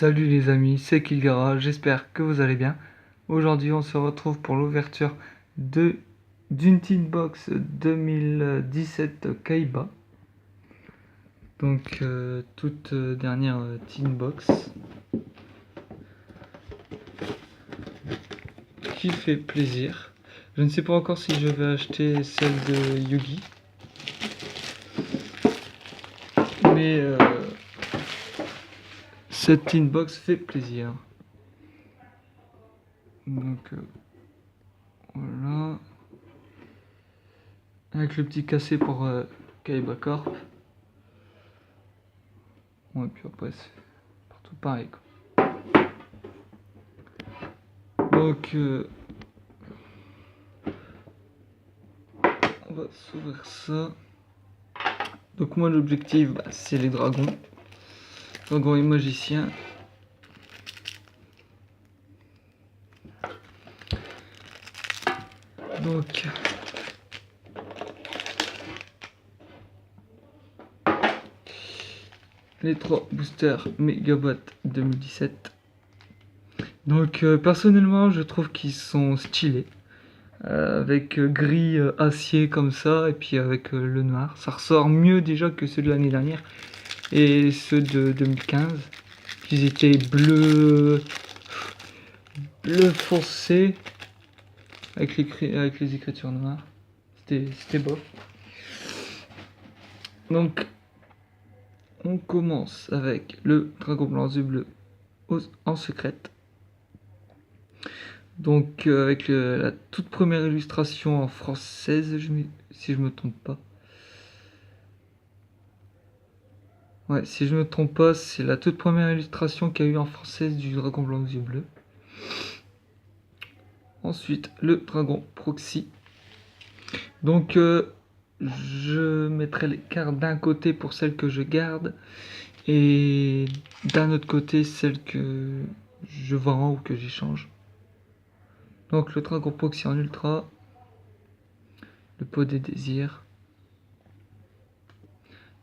Salut les amis, c'est Kilgara, j'espère que vous allez bien. Aujourd'hui on se retrouve pour l'ouverture d'une Teen Box 2017 Kaiba. Donc toute dernière Teen Box qui fait plaisir. Je ne sais pas encore si je vais acheter celle de Yugi. Mais cette Teen Box fait plaisir. Donc voilà. Avec le petit cassé pour Kaiba Corp. Ouais, puis après c'est partout pareil quoi. Donc on va s'ouvrir ça. Donc moi l'objectif c'est les dragons. Dragon et magicien. Donc les 3 boosters Megabot 2017. Donc personnellement je trouve qu'ils sont stylés. Avec gris acier comme ça et puis avec le noir. Ça ressort mieux déjà que ceux de l'année dernière et ceux de 2015. Ils étaient bleu foncé avec les écritures noires. C'était bof. Donc on commence avec le dragon blanc et bleu en secrète. Donc avec la toute première illustration en française, si je me trompe pas. Ouais, si je me trompe pas, c'est la toute première illustration qu'il y a eu en française du dragon blanc aux yeux bleus. Ensuite, le dragon proxy. Donc je mettrai les cartes d'un côté pour celles que je garde et d'un autre côté celles que je vends ou que j'échange. Donc le dragon proxy en ultra, le pot des désirs,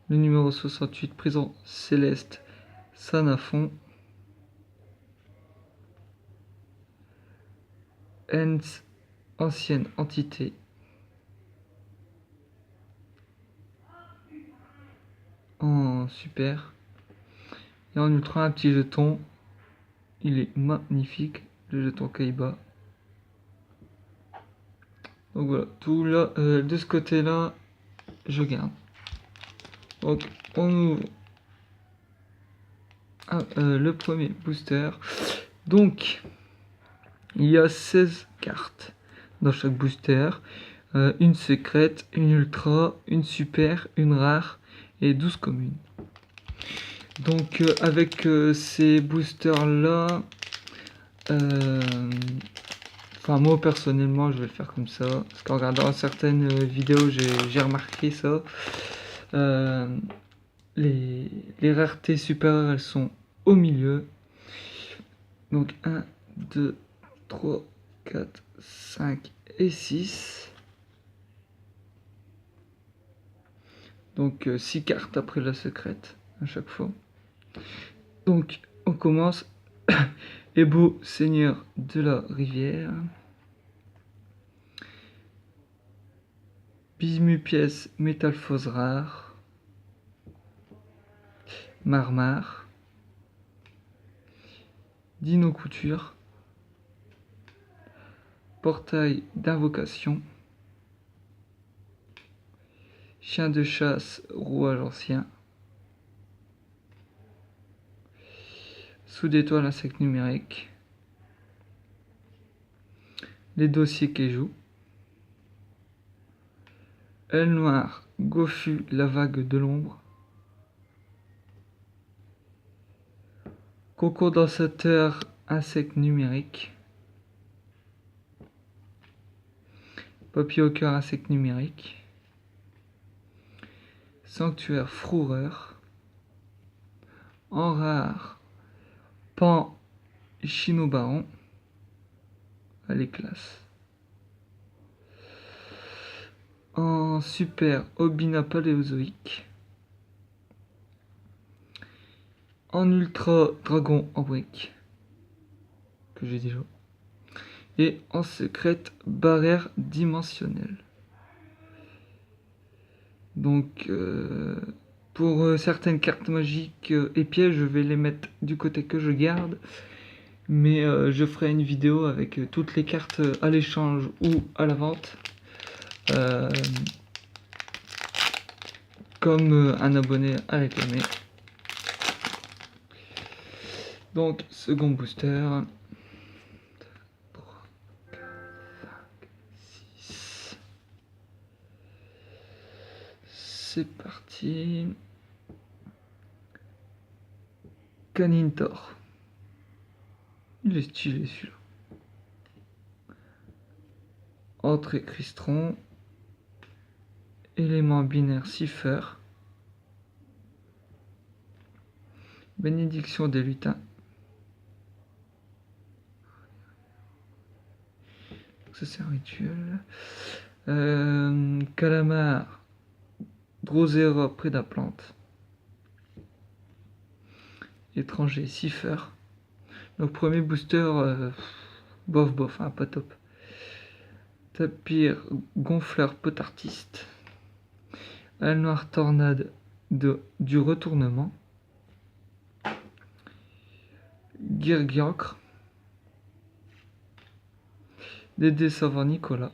le numéro 68, prison céleste, Sanafon, Ends, ancienne entité, en super, et en ultra un petit jeton, il est magnifique, le jeton Kaiba. Donc voilà, tout là, de ce côté là, je garde. Donc on ouvre le premier booster. Donc il y a 16 cartes dans chaque booster. Une secrète, une ultra, une super, une rare et 12 communes. Donc avec ces boosters là, enfin moi personnellement je vais le faire comme ça. Parce qu'en regardant certaines vidéos j'ai remarqué ça. Les raretés supérieures elles sont au milieu. Donc 1, 2, 3, 4, 5 et 6. Donc 6 cartes après la secrète à chaque fois. Donc on commence. Ebo, seigneur de la rivière. Bismuth pièce, métalphose rare. Marmar. Dino couture. Portail d'invocation. Chien de chasse, rouage ancien. Sous d'étoile, insecte numérique. Les dossiers Keiju. Aile noire, Gofu, la vague de l'ombre. Cocondensateur, insecte numérique. Papier au cœur, insecte numérique. Sanctuaire, froureur. En rare, Pan, Chinobaron. Elle est classe. En super, Obina paléozoïque. En ultra dragon en brique, que j'ai déjà. Et en secrète barrière dimensionnelle. Donc pour certaines cartes magiques et pièges, je vais les mettre du côté que je garde. Mais je ferai une vidéo avec toutes les cartes à l'échange ou à la vente. Comme un abonné a réclamé. Donc, second booster. 3, 4, 5, 6. C'est parti. Canintor. Il est stylé celui-là. Entrée Crystron. Élément binaire Cipher. Bénédiction des lutins. Ça c'est un rituel. Calamar. Drosera Prédaplante. Étranger Cipher. Donc premier booster, bof, hein, pas top. Tapir Gonfleur Potartiste. Aile Noire Tornade du Retournement. Girgiancre. Dédé Savant Nicolas.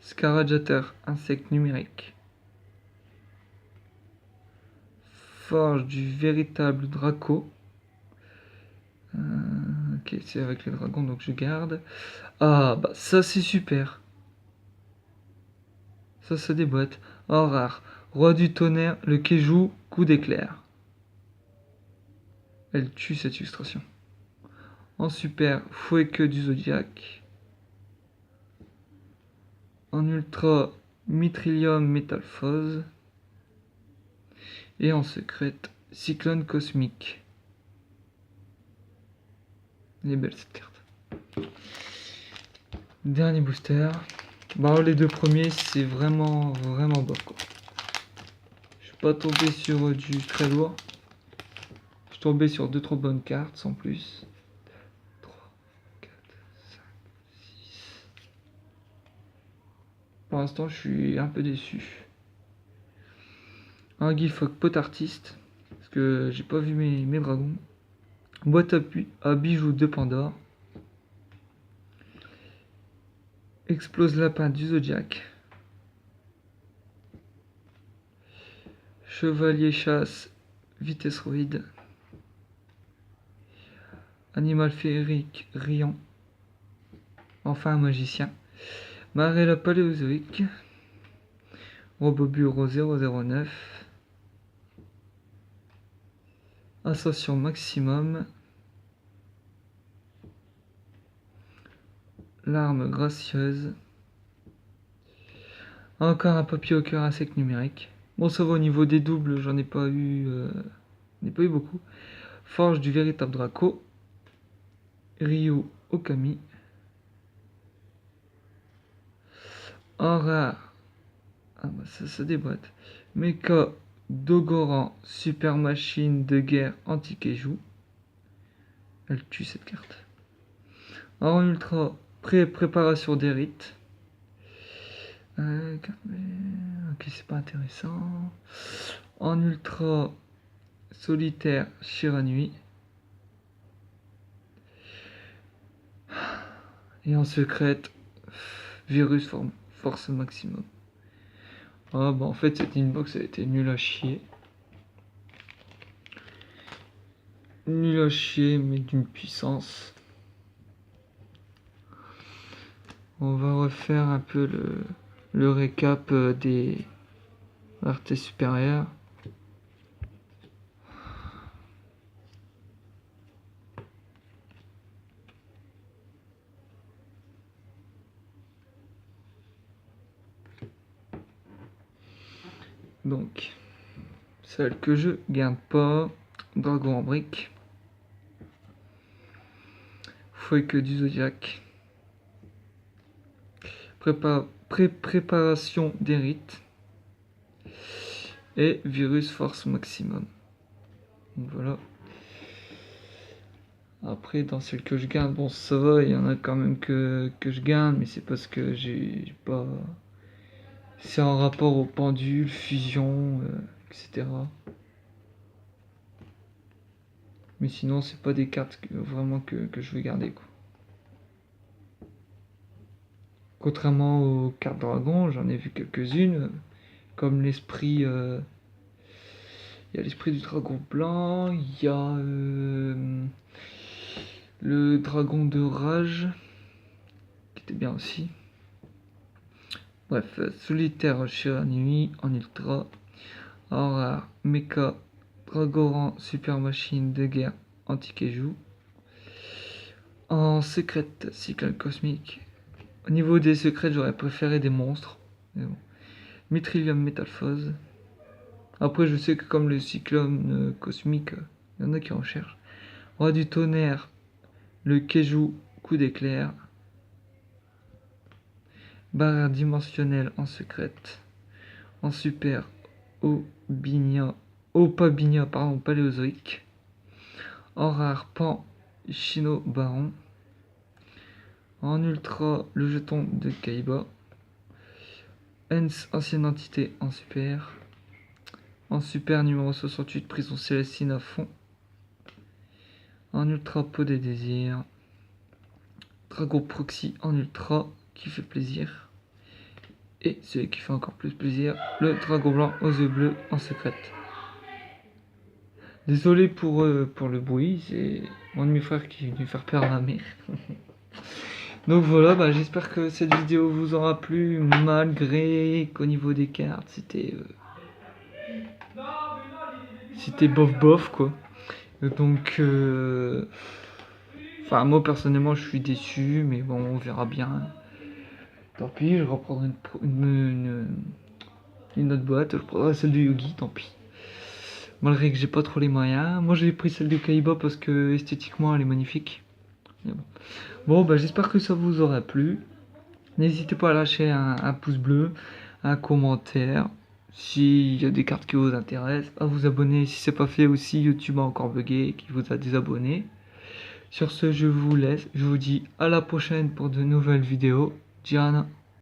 Scarajater Insecte Numérique. Forge du Véritable Draco. Ok, c'est avec les dragons, donc je garde. Ah, bah ça c'est super. Ça déboîte. En rare. Roi du tonnerre, le Keju, coup d'éclair. Elle tue cette illustration. En super, Fouet-queue du Zodiaque. En ultra, Mitrillium Métalphose. Et en secrète, Cyclone Cosmique. Elle est belle cette carte. Dernier booster. Bah, les deux premiers, c'est vraiment bof quoi. Je suis pas tombé sur du très lourd. Je suis tombé sur 2-3 bonnes cartes sans plus. 3, 4, 5, 6. Pour l'instant, je suis un peu déçu. Un Guilfok Potartiste. Parce que j'ai pas vu mes dragons. Boîte à bijoux de Pandore. Explose lapin du Zodiaque. Chevalier chasse Vitesroïde. Animal féerique Riant. Enfin un magicien. Marella paléozoïque. Roboburo 009. Ascension maximum. L'arme gracieuse. Encore un papier au cœur insecte numérique. Bon, ça va au niveau des doubles, j'en ai pas eu beaucoup. Forge du véritable Draco. Ryu Okami. En rare. Ah bah ça déboîte. Mecha Dogoran Super Machine de guerre anti-Keiju. Elle tue cette carte. En ultra, préparation des rites. Ok, c'est pas intéressant. En ultra, solitaire, Shiranui. Et en secrète, virus force maximum. Ah bah en fait cette inbox elle était nulle à chier. Nul à chier mais d'une puissance. On va refaire un peu le récap des raretés supérieures. Donc, celle que je garde pas, dragon en brique, Fouet-queue du Zodiaque, préparation des rites, et virus force maximum. Donc voilà. Après, dans celles que je garde, bon, ça va, il y en a quand même que je garde, mais c'est parce que j'ai pas. C'est en rapport au pendule, fusion, etc. Mais sinon, c'est pas des cartes vraiment que je veux garder, quoi. Contrairement aux cartes dragon, j'en ai vu quelques-unes, comme l'esprit. Il y a l'esprit du dragon blanc, il y a le dragon de rage, qui était bien aussi. Bref, solitaire Shiranui en ultra, en rare, mecha, Dragoran super machine de guerre anti-Keiju, en secrète cyclone cosmique. Au niveau des secrètes, j'aurais préféré des monstres, mais bon. Mitrillium Métalphose. Après, je sais que comme le cyclone cosmique, il y en a qui en cherchent. Roi du tonnerre, le Keiju coup d'éclair. Barrière dimensionnelle en secrète. En super, Opabinia, pardon, paléozoïque. En rare, Pan, Chino Baron. En ultra, le jeton de Kaiba. Hens, ancienne entité en super. En super, numéro 68, prison célestine à fond. En ultra, pot des désirs. Dragon proxy en ultra, qui fait plaisir. Et celui qui fait encore plus plaisir, le dragon blanc aux yeux bleus en secrète. Désolé pour le bruit, c'est mon demi-frère qui est venu faire peur à ma mère. Donc voilà, bah, j'espère que cette vidéo vous aura plu, malgré qu'au niveau des cartes, c'était bof bof quoi. Donc, enfin moi personnellement je suis déçu, mais bon on verra bien. Tant pis, je reprendrai une autre boîte, je prendrai celle de Yogi, tant pis. Malgré que j'ai pas trop les moyens. Moi j'ai pris celle de Kaiba parce que esthétiquement elle est magnifique. Bon, bah j'espère que ça vous aura plu. N'hésitez pas à lâcher un pouce bleu, un commentaire. S'il y a des cartes qui vous intéressent, à vous abonner si c'est pas fait, aussi YouTube a encore bugué et qui vous a désabonné. Sur ce, je vous laisse. Je vous dis à la prochaine pour de nouvelles vidéos. Diana.